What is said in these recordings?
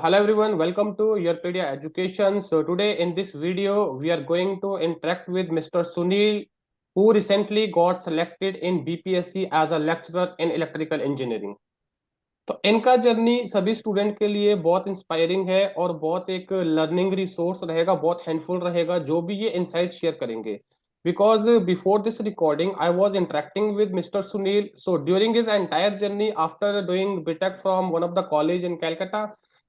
Hello everyone, welcome to Yourpedia Education. So, today in this video, we are going to interact with Mr. Sunil, who recently got selected in BPSC as a lecturer in electrical engineering. तो इनका journey सभी student के लिए बहुत inspiring है और बहुत एक लर्निंग रिसोर्स रहेगा, बहुत हेल्पफुल रहेगा जो भी ये इनसाइट शेयर करेंगे. Because before this recording I was interacting with mister Sunil. So during his entire journey after doing BTech from one of the college in Calcutta,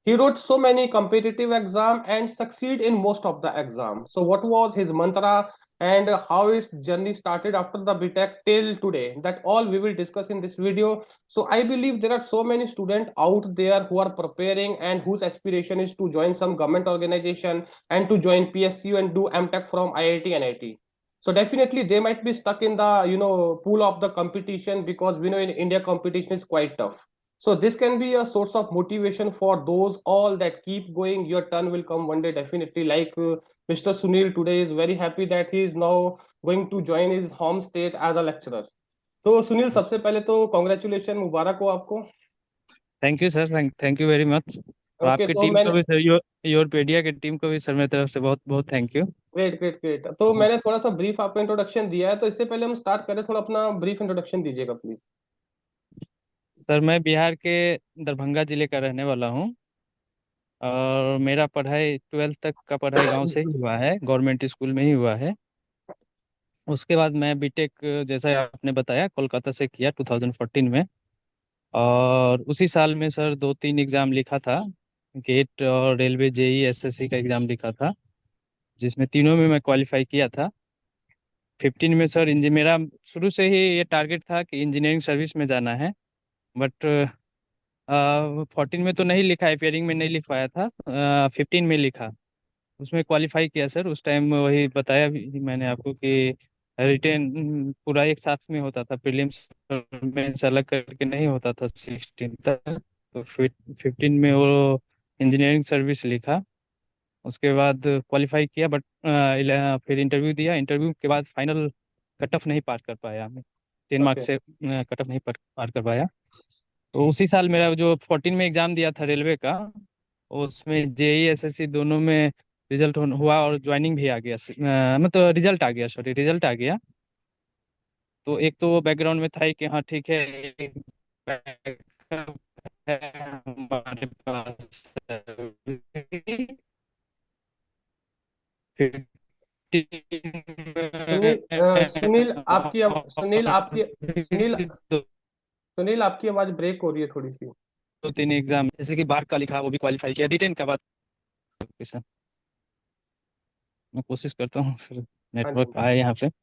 he wrote so many competitive exam and succeed in most of the exam. So what was his mantra and how his journey started after the BTech till today, that all we will discuss in this video. So I believe there are so many students out there who are preparing and whose aspiration is to join some government organization and to join PSU and do MTech from IIT and NIT. So definitely they might be stuck in the pool of the competition, because we know in India competition is quite tough. So this can be a source of motivation for those all that keep going. Your turn will come one day definitely. Like Mr. Sunil today is very happy that he is now going to join his home state as a lecturer. तो सुनील, सबसे पहले तो congratulation, मुबारक हो आपको. Thank you sir, thank you very much. और okay, आपकी तो team को मैंने भी सर, योरपेडिया की टीम को भी सर मेरी तरफ से बहुत बहुत thank you. Great great great. तो मैंने थोड़ा सा ब्रीफ आपको इंट्रोडक्शन दिया है, तो इससे पहले हम स्टार्ट करें, थोड़ा अपना ब्रीफ इंट्रोडक्शन दीजिएगा प्लीज. सर मैं बिहार के दरभंगा जिले का रहने वाला हूँ और मेरा पढ़ाई 12th तक का पढ़ाई गांव से ही हुआ है, गवर्नमेंट स्कूल में ही हुआ है। उसके बाद मैं बीटेक, जैसा आपने बताया, कोलकाता से किया 2014 में। और उसी साल में सर 2-3 एग्ज़ाम लिखा था, गेट और रेलवे जेई एसएससी का एग्ज़ाम लिखा था, जिसमें तीनों में मैं क्वालिफाई किया था। 15 में सर मेरा शुरू से ही ये टारगेट था कि इंजीनियरिंग सर्विस में जाना है। बट 14 में तो नहीं लिखा, अपियरिंग में नहीं लिख पाया था, 15 में लिखा, उसमें क्वालिफाई किया सर। उस टाइम वही बताया भी मैंने आपको कि रिटेन पूरा एक साथ में होता था, प्रीलिम्स मेंस अलग करके नहीं होता था 16 तक। तो फिर 15 में वो इंजीनियरिंग सर्विस लिखा। उसके बाद क्वालिफाई किया, बट फिर इंटरव्यू दिया। इंटरव्यू के बाद फाइनल कट ऑफ नहीं पार कर पाया मैं, 10 मार्क्स ओके. से कट ऑफ नहीं पार कर पाया। तो उसी साल मेरा जो 14 में एग्ज़ाम दिया था रेलवे का, उसमें जेई एसएससी दोनों में रिजल्ट हुआ और ज्वाइनिंग भी आ गया, मतलब रिजल्ट आ गया, सॉरी रिजल्ट आ गया। तो एक तो वो बैकग्राउंड में था ही कि हाँ ठीक है, एक backup है हमारे पास। फिर सुनील सुनील आपकी सुनील सुनील आपकी आवाज ब्रेक हो रही है थोड़ी सी. 2-3 एग्जाम जैसे कि बार का लिखा, वो भी क्वालिफाई किया। रिटेन का बात सर, मैं कोशिश करता हूँ सर, हाँ जी, नेटवर्क आए यहाँ पे। हाँ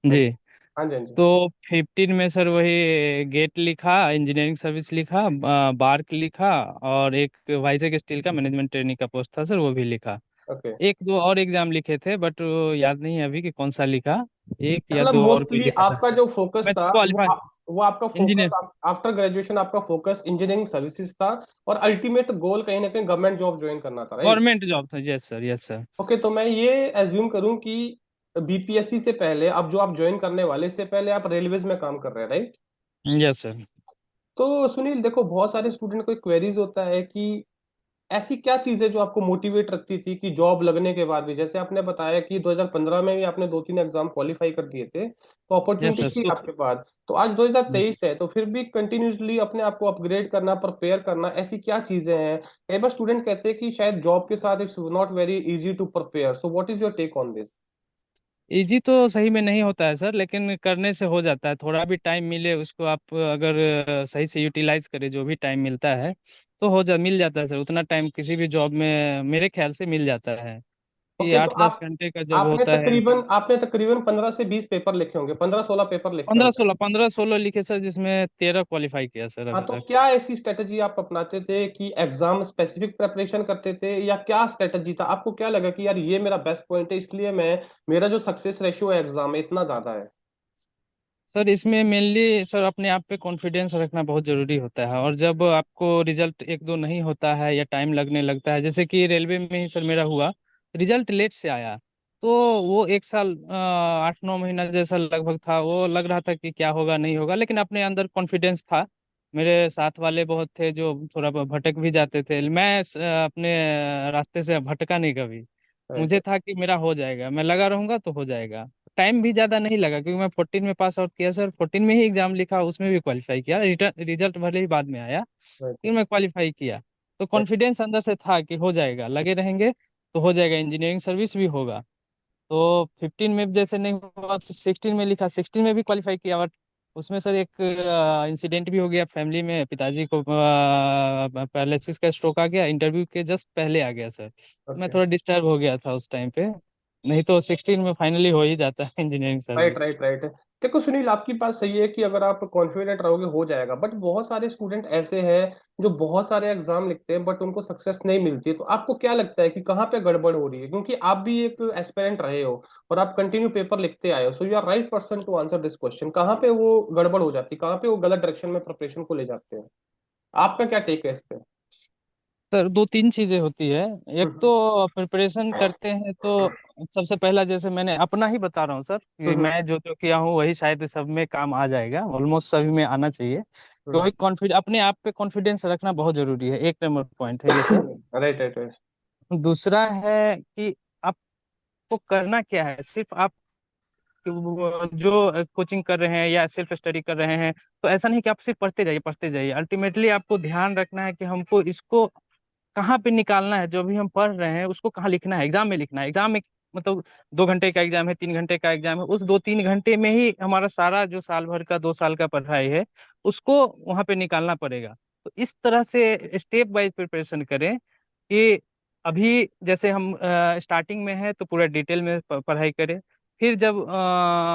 जी, जी। हाँ जी, हाँ जी. तो 15 में सर वही गेट लिखा, इंजीनियरिंग सर्विस लिखा, बार्क लिखा, और एक वाइजैक स्टील का मैनेजमेंट ट्रेनिंग का पोस्ट था सर, वो भी लिखा। ओके. एक दो और एग्जाम लिखे थे, बट याद नहीं है अभी कि कौन सा लिखा। एक या मतलब दो और भी मोस्टली लिखा था। आपका जो फोकस मैं था क्वालिफाई वो आपका इंजीनियर, फोकस आफ्टर ग्रेजुएशन आपका फोकस इंजीनियरिंग सर्विसेज था, और अल्टीमेट गोल कहीं ना कहीं गवर्नमेंट जॉब ज्वाइन करना था, राइट? गवर्नमेंट जॉब था। Yes sir, yes sir. Okay, तो मैं ये एज्यूम करूं कि बीपीएससी से पहले अब जो आप ज्वाइन करने वाले, इससे पहले आप रेलवेज में काम कर रहे हैं, राइट? Yes sir. तो सुनील देखो, बहुत सारे स्टूडेंट को क्वेरीज होता है कि ऐसी क्या चीज है जो आपको मोटिवेट रखती थी कि जॉब लगने के बाद भी, जैसे आपने बताया कि 2015 में भी आपने 2-3 एग्जाम क्वालिफाई कर दिए थे, तो यस अपॉर्चुनिटी सर। थी आपके पास, तो आज 2023 है, तो फिर भी कंटिन्यूसली अपने आप को अपग्रेड करना, प्रिपेयर करना, ऐसी क्या चीजें हैं? कई बार स्टूडेंट कहते हैं कि शायद जॉब के साथ it's not very easy to prepare. So what is your take on this? Easy तो सही में नहीं होता है सर, लेकिन करने से हो जाता है। थोड़ा भी टाइम मिले उसको, आप अगर सही से यूटिलाइज करें जो भी टाइम मिलता है, तो मिल जाता है सर। उतना टाइम किसी भी जॉब में मेरे ख्याल से मिल जाता है, कि ओके, तो 8-10 घंटे का जब आपने होता है। तकरीबन 15 से 20 पेपर लिखे होंगे, 15-16 पेपर लिखे पंद्रह होंगे. सोलह 15-16 लिखे सर, जिसमें 13 क्वालिफाई किया सर हाँ, अभी तो तक। क्या ऐसी स्ट्रेटजी आप अपनाते थे कि एग्जाम स्पेसिफिक प्रेपरेशन करते थे, या क्या स्ट्रेटजी था? आपको क्या लगा कि यार ये मेरा बेस्ट पॉइंट है, इसलिए मैं, मेरा जो सक्सेस रेशियो है एग्जाम में इतना ज्यादा है? सर इसमें मेनली सर अपने आप पे कॉन्फिडेंस रखना बहुत ज़रूरी होता है। और जब आपको रिजल्ट एक दो नहीं होता है या टाइम लगने लगता है, जैसे कि रेलवे में ही सर मेरा हुआ, रिजल्ट लेट से आया। तो वो एक साल 8-9 महीना जैसा लगभग था, वो लग रहा था कि क्या होगा नहीं होगा, लेकिन अपने अंदर कॉन्फिडेंस था। मेरे साथ वाले बहुत थे जो थोड़ा भटक भी जाते थे। मैं अपने रास्ते से भटका नहीं कभी। राइट मुझे था कि मेरा हो जाएगा, मैं लगा रहूंगा तो हो जाएगा। टाइम भी ज्यादा नहीं लगा क्योंकि मैं 14 में पास आउट किया सर। 14 में ही एग्जाम लिखा, उसमें भी क्वालिफाई किया। रिटर्न रिजल्ट भले ही बाद में आया, राइट फिर मैं क्वालिफाई किया। तो राइट। कॉन्फिडेंस अंदर से था कि हो जाएगा, लगे रहेंगे तो हो जाएगा, इंजीनियरिंग सर्विस भी होगा। तो 15 में जैसे नहीं हुआ तो 16 में लिखा, 16 में भी क्वालिफाई किया। बट उसमें सर एक इंसिडेंट भी हो गया फैमिली में। पिताजी को पैरालिसिस का स्ट्रोक आ गया, इंटरव्यू के जस्ट पहले आ गया सर। मैं ओके। थोड़ा डिस्टर्ब हो गया था उस टाइम पे। नहीं तो 16 में फाइनली हो ही जाता है engineering right service. Right right. देखो सुनील, आपकी बात सही है कि अगर आप कॉन्फिडेंट रहोगे हो जाएगा, बट बहुत सारे स्टूडेंट ऐसे हैं जो बहुत सारे एग्जाम लिखते हैं बट उनको सक्सेस नहीं मिलती है। तो आपको क्या लगता है कि कहाँ पे गड़बड़ हो रही है? क्योंकि आप भी एक एस्पिरेंट रहे हो और आप कंटिन्यू पेपर लिखते आए हो, so you are right person to answer this question. कहाँ पे वो गड़बड़ हो जाती है, कहाँ पे वो गलत डायरेक्शन में प्रिपरेशन को ले जाते हैं? आपका क्या टेक है इस पे? सर दो तीन चीजें होती है। एक हम्म तो प्रिपरेशन करते हैं तो सबसे पहला, जैसे मैंने अपना ही बता रहा हूँ सर, कि हम्म मैं जो जो किया हूँ वही शायद सब में काम आ जाएगा, ऑलमोस्ट सभी में आना चाहिए। तो हम्म। वही कॉन्फिडेंस, अपने आप पे कॉन्फिडेंस रखना बहुत जरूरी है, एक नंबर पॉइंट है ये सर। Right right right. दूसरा है कि आपको करना क्या है। सिर्फ आप वो जो कोचिंग कर रहे हैं या सेल्फ स्टडी कर रहे हैं, तो ऐसा नहीं कि आप सिर्फ पढ़ते जाइए पढ़ते जाइए। अल्टीमेटली आपको ध्यान रखना है कि हमको इसको कहाँ पे निकालना है। जो भी हम पढ़ रहे हैं उसको कहाँ लिखना है, एग्जाम में लिखना है। एग्जाम में मतलब 2 घंटे का एग्जाम है, 3 घंटे का एग्जाम है, उस 2-3 घंटे में ही हमारा सारा जो साल भर का 2 साल का पढ़ाई है उसको वहाँ पे निकालना पड़ेगा। तो इस तरह से स्टेप वाइज प्रिपरेशन करें कि अभी जैसे हम स्टार्टिंग में है तो पूरा डिटेल में पढ़ाई करें। फिर जब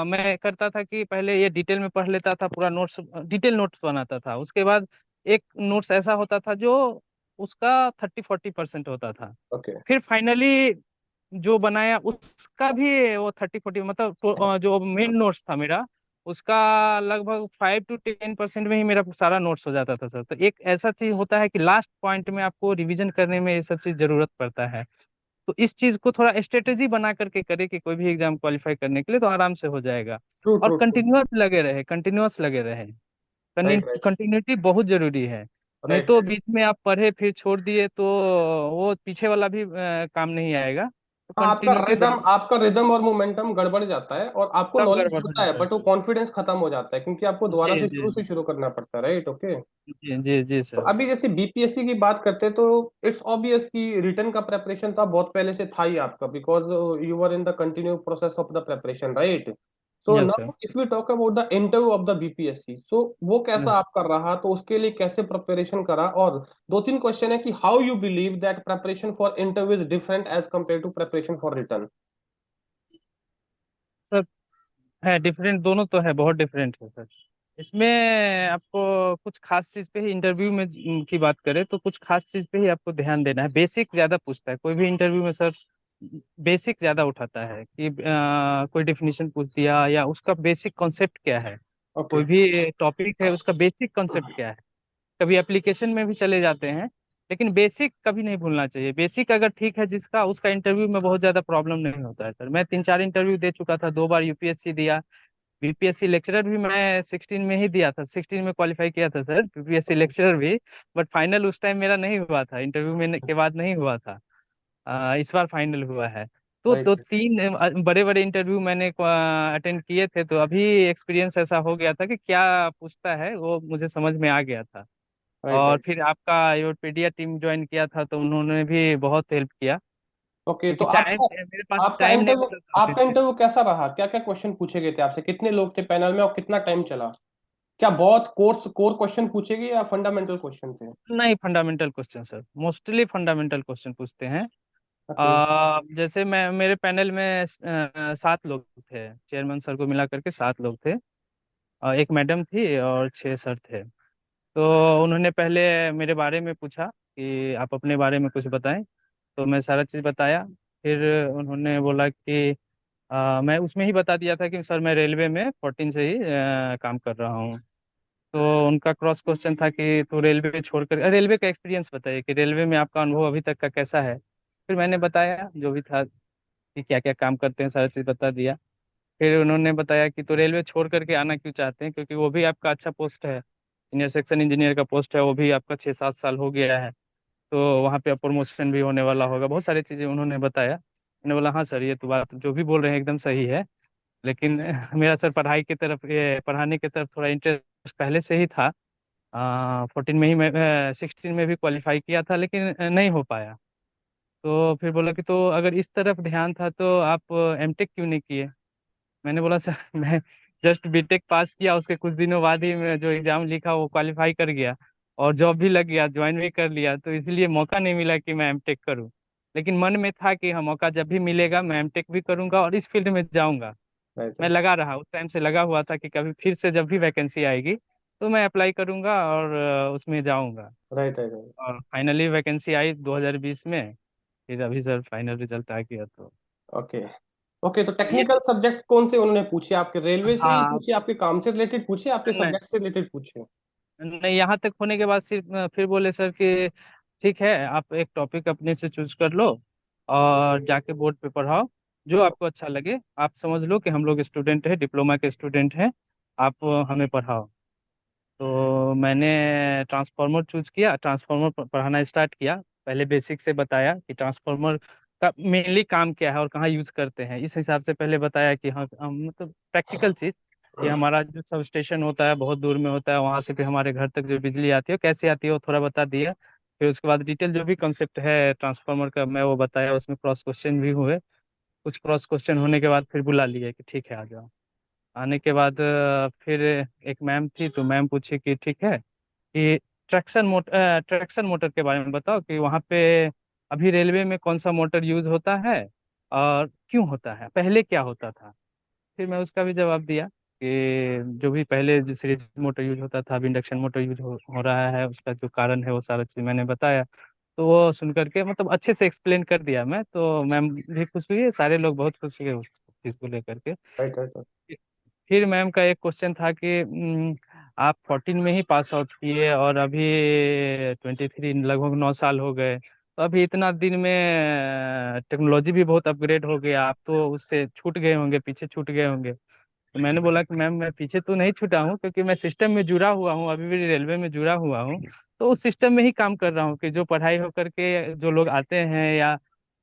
मैं करता था कि पहले ये डिटेल में पढ़ लेता था, पूरा नोट्स डिटेल नोट्स बनाता था। उसके बाद एक नोट्स ऐसा होता था जो उसका 30-40% होता था। ओके। फिर फाइनली जो बनाया उसका भी वो 30-40, मतलब तो, जो मेन नोट्स था मेरा, उसका लगभग 5-10% में ही मेरा सारा नोट्स हो जाता था सर। तो एक ऐसा चीज होता है कि लास्ट पॉइंट में आपको रिवीजन करने में ये सब चीज जरूरत पड़ता है। तो इस चीज को थोड़ा स्ट्रेटेजी बना करके करे कि कोई भी एग्जाम क्वालिफाई करने के लिए तो आराम से हो जाएगा। ट्रू और ट्रू ट्रू। कंटिन्यूअस लगे रहे, कंटिन्यूअस लगे रहे। राइट राइट कंटिन्यूटी बहुत जरूरी है। नहीं राइट तो राइट। बीच में आप पढ़े फिर छोड़ दिए तो वो पीछे वाला भी काम नहीं आएगा। तो हाँ, कंटिन्यूटी बहुत। आपका रिदम और मोमेंटम गड़बड़ जाता है और आपको सब नॉलेज गड़बड़ हो होता है जाता है बट वो सर। कॉन्फिडेंस खत्म हो जाता है क्योंकि आपको दोबारा जी से जी शुरू करना पड़ता है। Right okay. जी जी जी तो सर। अभी जैसे बीपीएससी की बात करते हैं तो इट्स ऑब्वियस कि रिटर्न का प्रेपरेशन तो बहुत पहले से था ही आपका, because you were in the continue process of the preparation, right? So yes sir. Now if we talk about the interview of the BPSC, so वो कैसा आपका रहा, तो उसके लिए कैसे प्रिपरेशन करा? और दो तीन क्वेश्चन है कि how you believe that preparation for interview is different as compare to preparation for return? Sir है डिफरेंट, दोनों तो है, बहुत डिफरेंट है सर। इसमें आपको कुछ खास चीज पे ही इंटरव्यू में की बात करें तो कुछ खास चीज पे ही आपको ध्यान देना है। बेसिक ज्यादा पूछता है कोई भी इंटरव्यू में सर। बेसिक ज्यादा उठाता है कि कोई डेफिनेशन पूछ दिया या उसका बेसिक कॉन्सेप्ट क्या है। ओके। कोई भी टॉपिक है उसका बेसिक कॉन्सेप्ट क्या है। कभी एप्लीकेशन में भी चले जाते हैं, लेकिन बेसिक कभी नहीं भूलना चाहिए। बेसिक अगर ठीक है जिसका, उसका इंटरव्यू में बहुत ज्यादा प्रॉब्लम नहीं होता है सर। मैं 3-4 इंटरव्यू दे चुका था, 2 बार यूपीएससी दिया। बीपीएससी लेक्चरर भी मैं 16 में ही दिया था, 16 में क्वालिफाई किया था सर बीपीएससी लेक्चरर भी। बट फाइनल उस टाइम मेरा नहीं हुआ था, इंटरव्यू में के बाद नहीं हुआ था। इस बार फाइनल हुआ है। तो दो राइट। तीन बड़े बड़े इंटरव्यू मैंने अटेंड किए थे, तो अभी एक्सपीरियंस ऐसा हो गया था कि क्या पूछता है वो मुझे समझ में आ गया था। राइट और राइट। फिर आपका आयुर्वेदिया टीम ज्वाइन किया था तो उन्होंने भी बहुत हेल्प किया, ओके, तो क्योंकि टाइम आपका मेरे पास आपका टाइम नहीं इंटरव्यू मिला था आपका उतने। इंटरव्यू कैसा रहा? क्या क्या क्वेश्चन पूछे गए थे आपसे? कितने लोग थे पैनल में और कितना टाइम चला? क्या बहुत कोर क्वेश्चन पूछे गए या फंडामेंटल क्वेश्चन थे? नहीं, fundamental question sir, mostly fundamental question पूछते हैं। ओके। जैसे मैं मेरे पैनल में 7 लोग थे, चेयरमैन सर को मिला करके 7 लोग थे। एक मैडम थी और 6 सर थे। तो उन्होंने पहले मेरे बारे में पूछा कि आप अपने बारे में कुछ बताएं। तो मैं सारा चीज़ बताया। फिर उन्होंने बोला कि मैं उसमें ही बता दिया था कि सर मैं रेलवे में 14 से ही काम कर रहा हूँ। तो उनका क्रॉस क्वेश्चन था कि तो रेलवे छोड़कर रेलवे का एक्सपीरियंस बताइए, कि रेलवे में आपका अनुभव अभी तक का कैसा है। फिर मैंने बताया जो भी था कि क्या क्या काम करते हैं, सारा चीज़ बता दिया। फिर उन्होंने बताया कि तो रेलवे छोड़ करके आना क्यों चाहते हैं, क्योंकि वो भी आपका अच्छा पोस्ट है। सीनियर सेक्शन इंजीनियर का पोस्ट है वो भी आपका 6-7 साल हो गया है। तो वहाँ पे प्रमोशन भी होने वाला होगा, बहुत सारी चीज़ें उन्होंने बताया। मैंने बोला हाँ सर, ये तो बात जो भी बोल रहे हैं एकदम सही है। लेकिन मेरा सर पढ़ाई की तरफ, ये पढ़ाने की तरफ थोड़ा इंटरेस्ट पहले से ही था। 14 में ही मैं 16 में भी क्वालिफाई किया था, लेकिन नहीं हो पाया। तो फिर बोला कि तो अगर इस तरफ ध्यान था तो आप एमटेक क्यों नहीं किए। मैंने बोला सर मैं जस्ट बीटेक पास किया, उसके कुछ दिनों बाद ही मैं जो एग्जाम लिखा वो क्वालिफाई कर गया, और जॉब भी लग गया, ज्वाइन भी कर लिया, तो इसलिए मौका नहीं मिला कि मैं एमटेक करूं। लेकिन मन में था कि हाँ, मौका जब भी मिलेगा मैं एमटेक भी करूंगा और इस फील्ड में जाऊंगा। राइट मैं लगा रहा, उस टाइम से लगा हुआ था कि कभी फिर से जब भी वैकेंसी आएगी तो मैं अप्लाई करूंगा और उसमें जाऊंगा। Right right. और फाइनली वैकेंसी आई 2020 में। फिर अभी सर फाइनल रिजल्ट आ गया तो ओके। ओके, तो ये। टेक्निकल सब्जेक्ट कौन से उन्होंने पूछे? आपके रेलवे से ही हाँ। पूछे, आपके काम से रिलेटेड पूछे, आपके नहीं सब्जेक्ट से रिलेटेड पूछे? नहीं, यहाँ तक होने के बाद सिर्फ फिर बोले सर कि ठीक है, आप एक टॉपिक अपने से चूज कर लो और जाके बोर्ड पे पढ़ाओ, जो आपको अच्छा लगे। आप समझ लो कि हम लोग स्टूडेंट हैं, डिप्लोमा के स्टूडेंट हैं, आप हमें पढ़ाओ। तो मैंने ट्रांसफार्मर चूज किया, ट्रांसफार्मर पढ़ाना स्टार्ट किया। पहले बेसिक से बताया कि ट्रांसफार्मर का मेनली काम क्या है और कहाँ यूज करते हैं, इस हिसाब से पहले बताया कि हाँ मतलब प्रैक्टिकल चीज, कि हमारा जो सब स्टेशन होता है बहुत दूर में होता है, वहां से फिर हमारे घर तक जो बिजली आती है कैसे आती है वो थोड़ा बता दिया। फिर उसके बाद डिटेल जो भी कंसेप्ट है ट्रांसफार्मर का मैं वो बताया, उसमें क्रॉस क्वेश्चन भी हुए। कुछ क्रॉस क्वेश्चन होने के बाद फिर बुला लिए कि ठीक है आ जाओ। आने के बाद फिर एक मैम थी, तो मैम पूछी कि ठीक है कि ट्रैक्शन मोटर के बारे में बताओ, कि वहाँ पे अभी रेलवे में कौन सा मोटर यूज होता है और क्यों होता है, पहले क्या होता था। फिर मैं उसका भी जवाब दिया कि जो भी पहले जो सीरीज मोटर यूज होता था, अभी इंडक्शन मोटर यूज हो रहा है, उसका जो कारण है वो सारा चीज़ मैंने बताया। तो वो सुन करके मतलब अच्छे से एक्सप्लेन कर दिया मैं, तो मैम भी खुश हुई, सारे लोग बहुत खुश हुए उस चीज़ को लेकर के। Right right. फिर मैम का एक क्वेश्चन था कि आप 14 में ही पास आउट किए और अभी 23, लगभग 9 साल हो गए, तो अभी इतना दिन में टेक्नोलॉजी भी बहुत अपग्रेड हो गया, आप तो उससे छूट गए होंगे, पीछे छूट गए होंगे। तो मैंने बोला कि मैम मैं पीछे तो नहीं छूटा हूँ, क्योंकि मैं सिस्टम में जुड़ा हुआ हूँ, अभी भी रेलवे में जुड़ा हुआ हूँ। तो उस सिस्टम में ही काम कर रहा हूँ कि जो पढ़ाई हो करके जो लोग आते हैं या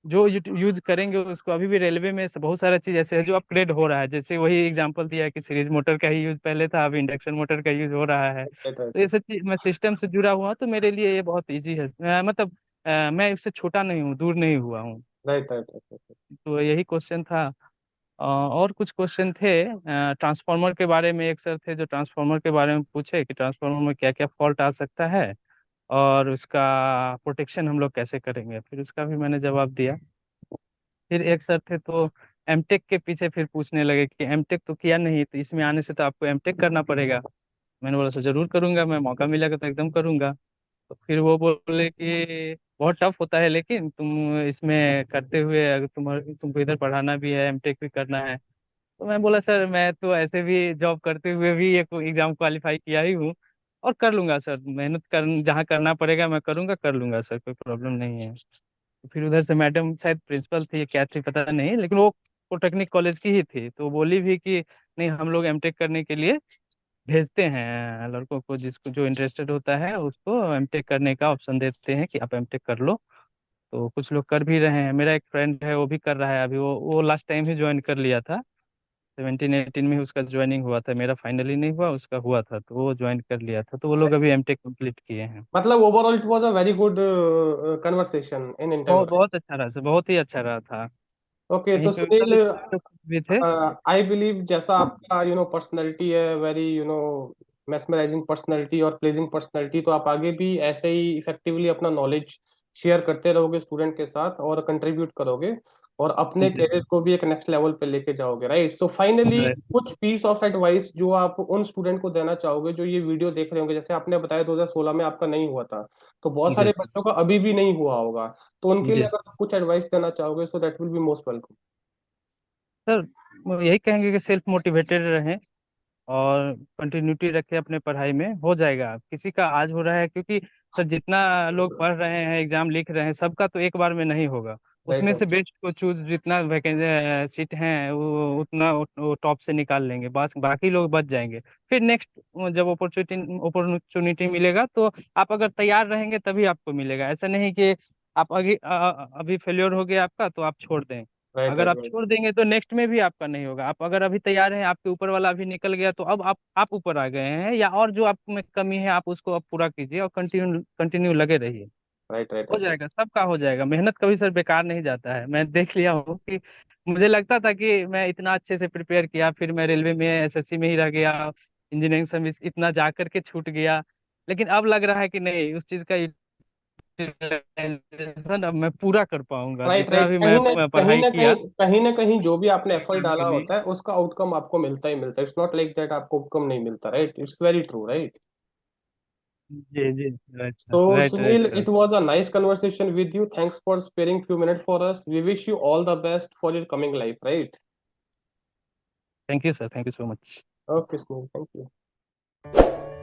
जो यूज करेंगे उसको, अभी भी रेलवे में बहुत सारा चीज़ ऐसे है जो अपग्रेड हो रहा है। जैसे वही एग्जांपल दिया कि सीरीज मोटर का ही यूज पहले था, अभी इंडक्शन मोटर का यूज हो रहा है। राइट तो राइट ये सब चीज मैं सिस्टम से जुड़ा हुआ हूँ, तो मेरे लिए ये बहुत ईजी है। मतलब मैं इससे छोटा नहीं हूँ, दूर नहीं हुआ हूँ। Right right right. तो यही क्वेश्चन था। और कुछ क्वेश्चन थे ट्रांसफार्मर के बारे में। एक सर थे जो ट्रांसफार्मर के बारे में पूछे कि ट्रांसफार्मर में क्या क्या फॉल्ट आ सकता है और उसका प्रोटेक्शन हम लोग कैसे करेंगे, फिर उसका भी मैंने जवाब दिया। फिर एक सर थे तो एमटेक के पीछे फिर पूछने लगे कि एमटेक तो किया नहीं, तो इसमें आने से तो आपको एमटेक करना पड़ेगा। मैंने बोला सर जरूर करूंगा, मैं मौका मिलेगा तो एकदम करूंगा। तो फिर वो बोले कि बहुत टफ होता है, लेकिन तुम इसमें करते हुए अगर तुमको इधर पढ़ाना भी है, एमटेक भी करना है। तो मैं बोला सर मैं तो ऐसे भी जॉब करते हुए भी एक एग्जाम क्वालिफाई किया ही हूँ, और कर लूंगा सर, मेहनत कर जहाँ करना पड़ेगा मैं करूंगा, कर लूंगा सर, कोई प्रॉब्लम नहीं है। तो फिर उधर से मैडम शायद प्रिंसिपल थी या क्या थी पता नहीं, लेकिन वो पॉलिटेक्निक कॉलेज की ही थी, तो बोली भी कि नहीं, हम लोग एमटेक करने के लिए भेजते हैं लड़कों को, जिसको जो इंटरेस्टेड होता है उसको एमटेक करने का ऑप्शन देते हैं कि आप एमटेक कर लो। तो कुछ लोग कर भी रहे हैं, मेरा एक फ्रेंड है वो भी कर रहा है अभी, वो लास्ट टाइम ही ज्वाइन कर लिया था। 17-18 में ही उसका ज्वाइनिंग हुआ था, मेरा फाइनली नहीं हुआ, उसका हुआ था, तो वो ज्वाइन कर लिया था, तो वो लोग अभी एमटेक कंप्लीट किए हैं। मतलब overall it was a very good conversation in बहुत इंटरव्यू। बहुत अच्छा रहा सर, बहुत ही अच्छा रहा था। ओके, कहीं तो पे सुनील, मतलब तो कुछ भी थे। आई बिलीव जैसा आपका पर्सनालिटी है, वेरी मेस्मराइजिंग पर्सनालिटी और प्लेजिंग पर्सनालिटी, तो आप आगे भी ऐसे ही इफेक्टिवली अपना नॉलेज शेयर करते रहोगे स्टूडेंट के साथ और कंट्रीब्यूट करोगे और अपने जी करियर को भी एक नेक्स्ट लेवल पे लेके जाओगे, राइट? So finally sir. कुछ पीस ऑफ एडवाइस जो आप उन स्टूडेंट को देना चाहोगे जो ये वीडियो देख रहे होंगे, जैसे आपने बताया 2016 में आपका नहीं हुआ था, तो बहुत जी सारे सर। बच्चों का अभी भी नहीं हुआ होगा, तो उनके लिए जी अगर आप कुछ एडवाइस देना चाहोगे, so that will be most welcome. Sir, वो यही कहेंगे कि सेल्फ मोटिवेटेड रहें और कंटिन्यूटी रखें अपने पढ़ाई में, हो जाएगा। किसी का आज हो रहा है, क्योंकि सर जितना लोग पढ़ रहे हैं, एग्जाम लिख रहे हैं, सबका तो एक बार में नहीं होगा। उसमें right. से बेस्ट को चूज, जितना वैकेंसी सीट हैं वो उतना वो टॉप से निकाल लेंगे, बस बाकी लोग बच जाएंगे। फिर नेक्स्ट जब अपॉर्चुनिटी मिलेगा तो आप अगर तैयार रहेंगे तभी आपको मिलेगा। ऐसा नहीं कि आप अभी फेल्योर हो गया आपका तो आप छोड़ दें। Right, अगर right, आप right. छोड़ देंगे तो नेक्स्ट में भी आपका नहीं होगा। आप अगर अभी तैयार हैं, आपके ऊपर वाला अभी निकल गया तो अब आप ऊपर आ गए हैं, या और जो आप में कमी है आप उसको अब पूरा कीजिए और कंटिन्यू कंटिन्यू लगे रहिए। Right, right, हो right, right. जाएगा, सबका हो जाएगा। मेहनत कभी सर बेकार नहीं जाता है। मैं देख लिया हूँ कि मुझे लगता था कि मैं इतना अच्छे से प्रिपेयर किया, फिर मैं रेलवे में एसएससी में ही रह गया, इंजीनियरिंग सर्विस इतना जा करके छूट गया, लेकिन अब लग रहा है कि नहीं, उस चीज का यूटिलाइजेशन अब मैं पूरा कर पाऊंगा। राइट, जितना राइट। भी कहीं मैं ना कहीं पढ़ाई ना किया कहीं कहीं ना कहीं जो भी आपने एफर्ट एग्जाम डाला के लिए। होता है उसका आउटकम आपको मिलता ही मिलता है। इट्स नॉट लाइक दैट आपको आउटकम नहीं मिलता। Right, it's very true. Right. जी जी, right sir, So, right right Sunil, sir. it was a nice conversation with you. Thanks for sparing few minutes for us. We wish you all the best for your coming life, right? Thank you sir, thank you so much. Okay, Sunil, thank you.